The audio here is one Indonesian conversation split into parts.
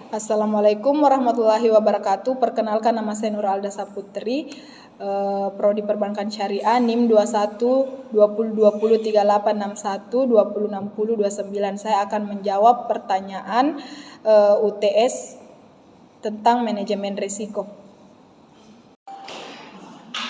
Assalamualaikum warahmatullahi wabarakatuh. Perkenalkan, nama saya Nur Alda Saputri, Prodi Perbankan Syariah, NIM 21 20 20 3861 20 60 29. Saya akan menjawab pertanyaan UTS tentang manajemen risiko.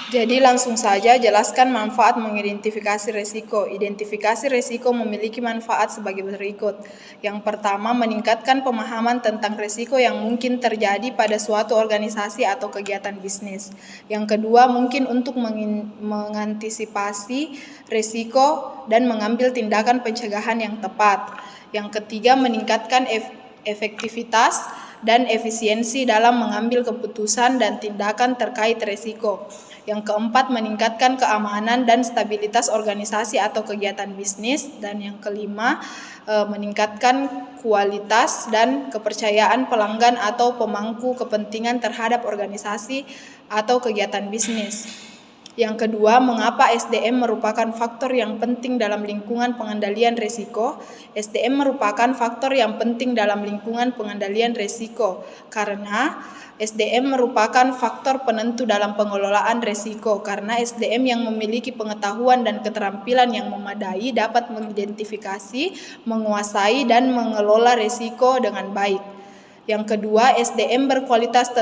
Jadi langsung saja jelaskan manfaat mengidentifikasi risiko. Identifikasi risiko memiliki manfaat sebagai berikut. Yang pertama, meningkatkan pemahaman tentang risiko yang mungkin terjadi pada suatu organisasi atau kegiatan bisnis. Yang kedua, mungkin untuk mengantisipasi risiko dan mengambil tindakan pencegahan yang tepat. Yang ketiga, meningkatkan efektivitas dan efisiensi dalam mengambil keputusan dan tindakan terkait risiko. Yang keempat, meningkatkan keamanan dan stabilitas organisasi atau kegiatan bisnis. Dan yang kelima, meningkatkan kualitas dan kepercayaan pelanggan atau pemangku kepentingan terhadap organisasi atau kegiatan bisnis. Yang kedua, mengapa SDM merupakan faktor yang penting dalam lingkungan pengendalian risiko? SDM merupakan faktor yang penting dalam lingkungan pengendalian risiko karena SDM merupakan faktor penentu dalam pengelolaan risiko, karena SDM yang memiliki pengetahuan dan keterampilan yang memadai dapat mengidentifikasi, menguasai, dan mengelola risiko dengan baik. Yang kedua, SDM berkualitas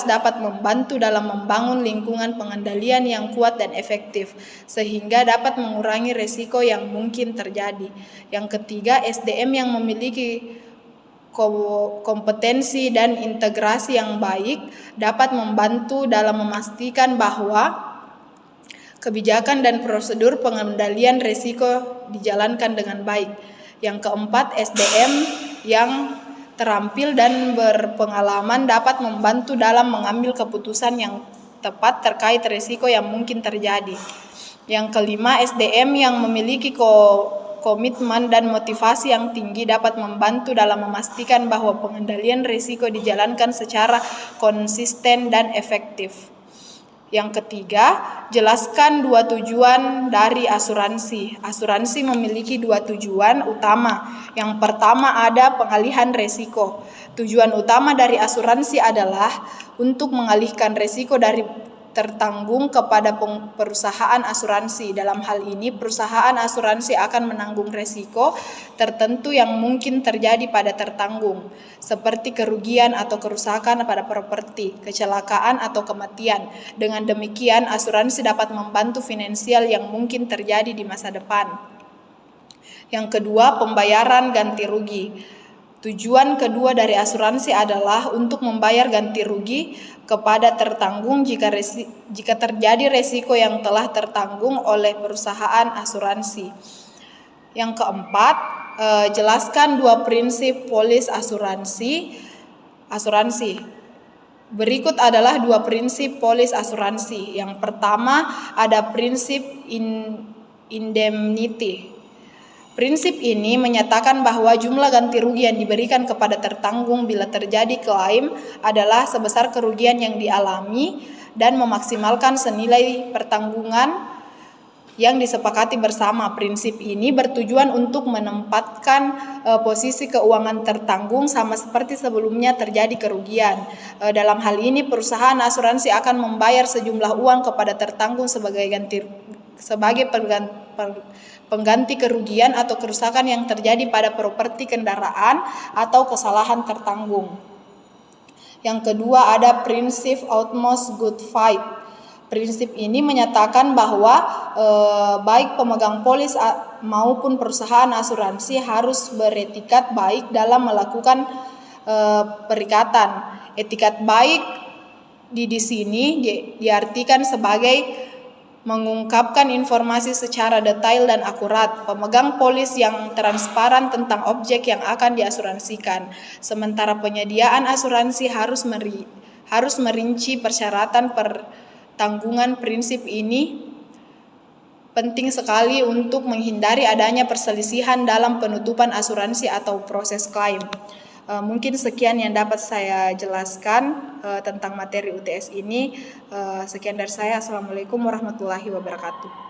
dapat membantu dalam membangun lingkungan pengendalian yang kuat dan efektif, sehingga dapat mengurangi risiko yang mungkin terjadi. Yang ketiga, SDM yang memiliki kompetensi dan integrasi yang baik dapat membantu dalam memastikan bahwa kebijakan dan prosedur pengendalian risiko dijalankan dengan baik. Yang keempat, SDM yang terampil dan berpengalaman dapat membantu dalam mengambil keputusan yang tepat terkait risiko yang mungkin terjadi. Yang kelima, SDM yang memiliki komitmen dan motivasi yang tinggi dapat membantu dalam memastikan bahwa pengendalian risiko dijalankan secara konsisten dan efektif. Yang ketiga, jelaskan dua tujuan dari asuransi. Asuransi memiliki dua tujuan utama. Yang pertama ada pengalihan risiko. Tujuan utama dari asuransi adalah untuk mengalihkan risiko dari tertanggung kepada perusahaan asuransi. Dalam hal ini, perusahaan asuransi akan menanggung risiko tertentu yang mungkin terjadi pada tertanggung, seperti kerugian atau kerusakan pada properti, kecelakaan atau kematian. Dengan demikian, asuransi dapat membantu finansial yang mungkin terjadi di masa depan. Yang kedua, pembayaran ganti rugi. Tujuan kedua dari asuransi adalah untuk membayar ganti rugi kepada tertanggung jika terjadi risiko yang telah tertanggung oleh perusahaan asuransi. Yang keempat, jelaskan dua prinsip polis asuransi. Berikut adalah dua prinsip polis asuransi. Yang pertama, ada prinsip indemnity. Prinsip ini menyatakan bahwa jumlah ganti rugi yang diberikan kepada tertanggung bila terjadi klaim adalah sebesar kerugian yang dialami dan memaksimalkan senilai pertanggungan yang disepakati bersama. Prinsip ini bertujuan untuk menempatkan posisi keuangan tertanggung sama seperti sebelumnya terjadi kerugian. Dalam hal ini, perusahaan asuransi akan membayar sejumlah uang kepada tertanggung sebagai pengganti kerugian atau kerusakan yang terjadi pada properti kendaraan atau kesalahan tertanggung. Yang kedua, ada prinsip utmost good faith. Prinsip ini menyatakan bahwa baik pemegang polis maupun perusahaan asuransi harus beretikat baik dalam melakukan perikatan. Etikat baik di sini diartikan sebagai mengungkapkan informasi secara detail dan akurat, pemegang polis yang transparan tentang objek yang akan diasuransikan. Sementara penyediaan asuransi harus merinci persyaratan pertanggungan. Prinsip ini penting sekali untuk menghindari adanya perselisihan dalam penutupan asuransi atau proses klaim. Mungkin sekian yang dapat saya jelaskan tentang materi UTS ini. Sekian dari saya. Assalamualaikum warahmatullahi wabarakatuh.